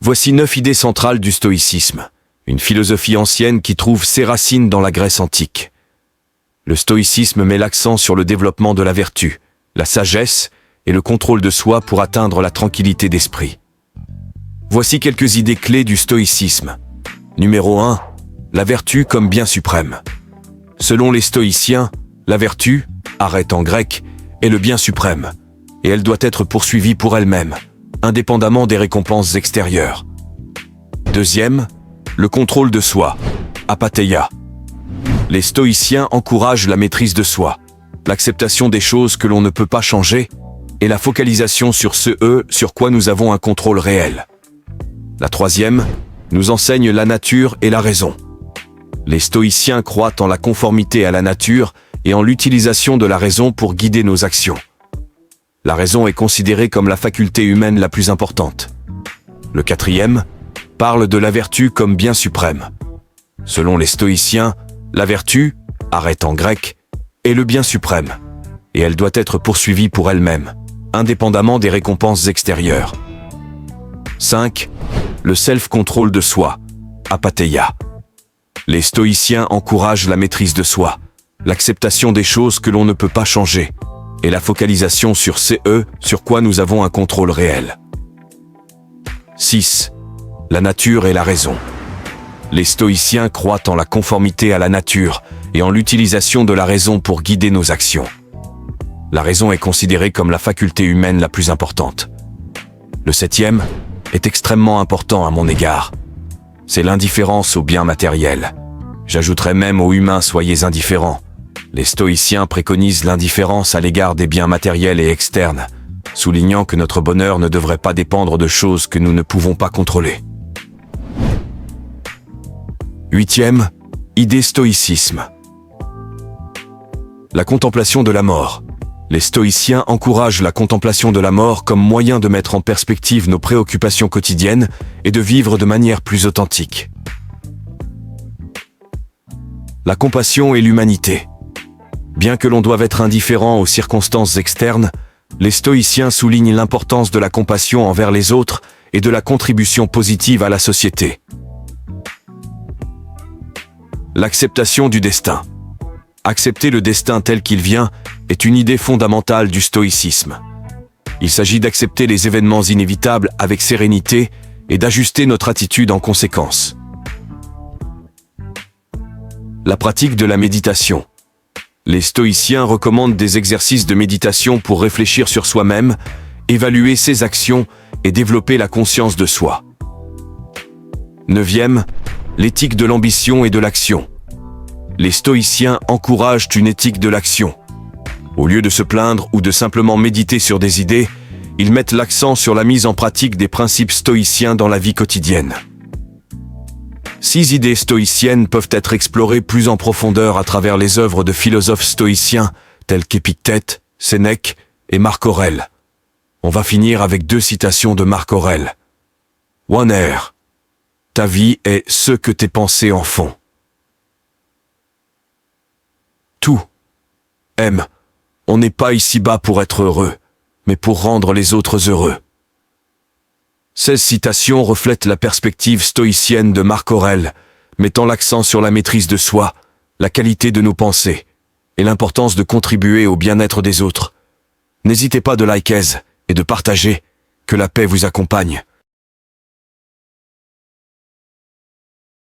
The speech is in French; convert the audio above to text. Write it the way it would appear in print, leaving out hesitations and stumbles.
Voici 9 idées centrales du stoïcisme, une philosophie ancienne qui trouve ses racines dans la Grèce antique. Le stoïcisme met l'accent sur le développement de la vertu, la sagesse et le contrôle de soi pour atteindre la tranquillité d'esprit. Voici quelques idées clés du stoïcisme. Numéro 1. La vertu comme bien suprême. Selon les stoïciens, la vertu, arrête en grec, est le bien suprême, et elle doit être poursuivie pour elle-même, indépendamment des récompenses extérieures. Deuxième, le contrôle de soi, apatheia. Les stoïciens encouragent la maîtrise de soi, l'acceptation des choses que l'on ne peut pas changer, et la focalisation sur sur quoi nous avons un contrôle réel. La troisième, nous enseigne la nature et la raison. Les stoïciens croient en la conformité à la nature et en l'utilisation de la raison pour guider nos actions. La raison est considérée comme la faculté humaine la plus importante. Le quatrième parle de la vertu comme bien suprême. Selon les stoïciens, la vertu, arrête en grec, est le bien suprême, et elle doit être poursuivie pour elle-même, indépendamment des récompenses extérieures. 5. Le self-control de soi, apatheia. Les stoïciens encouragent la maîtrise de soi, l'acceptation des choses que l'on ne peut pas changer, et la focalisation sur sur quoi nous avons un contrôle réel. 6. La nature et la raison. Les stoïciens croient en la conformité à la nature et en l'utilisation de la raison pour guider nos actions. La raison est considérée comme la faculté humaine la plus importante. Le septième est extrêmement important à mon égard. C'est l'indifférence aux biens matériels. J'ajouterais même aux humains, soyez indifférents. Les stoïciens préconisent l'indifférence à l'égard des biens matériels et externes, soulignant que notre bonheur ne devrait pas dépendre de choses que nous ne pouvons pas contrôler. Huitième, idée stoïcisme. La contemplation de la mort. Les stoïciens encouragent la contemplation de la mort comme moyen de mettre en perspective nos préoccupations quotidiennes et de vivre de manière plus authentique. La compassion et l'humanité. Bien que l'on doive être indifférent aux circonstances externes, les stoïciens soulignent l'importance de la compassion envers les autres et de la contribution positive à la société. L'acceptation du destin. Accepter le destin tel qu'il vient est une idée fondamentale du stoïcisme. Il s'agit d'accepter les événements inévitables avec sérénité et d'ajuster notre attitude en conséquence. La pratique de la méditation. Les stoïciens recommandent des exercices de méditation pour réfléchir sur soi-même, évaluer ses actions et développer la conscience de soi. Neuvième, l'éthique de l'ambition et de l'action. Les stoïciens encouragent une éthique de l'action. Au lieu de se plaindre ou de simplement méditer sur des idées, ils mettent l'accent sur la mise en pratique des principes stoïciens dans la vie quotidienne. 6 idées stoïciennes peuvent être explorées plus en profondeur à travers les œuvres de philosophes stoïciens tels qu'Épictète, Sénèque et Marc Aurèle. On va finir avec 2 citations de Marc Aurèle. One Air. Ta vie est ce que tes pensées en font. Tout. M. On n'est pas ici-bas pour être heureux, mais pour rendre les autres heureux. 16 citations reflètent la perspective stoïcienne de Marc Aurèle, mettant l'accent sur la maîtrise de soi, la qualité de nos pensées, et l'importance de contribuer au bien-être des autres. N'hésitez pas de liker et de partager, que la paix vous accompagne.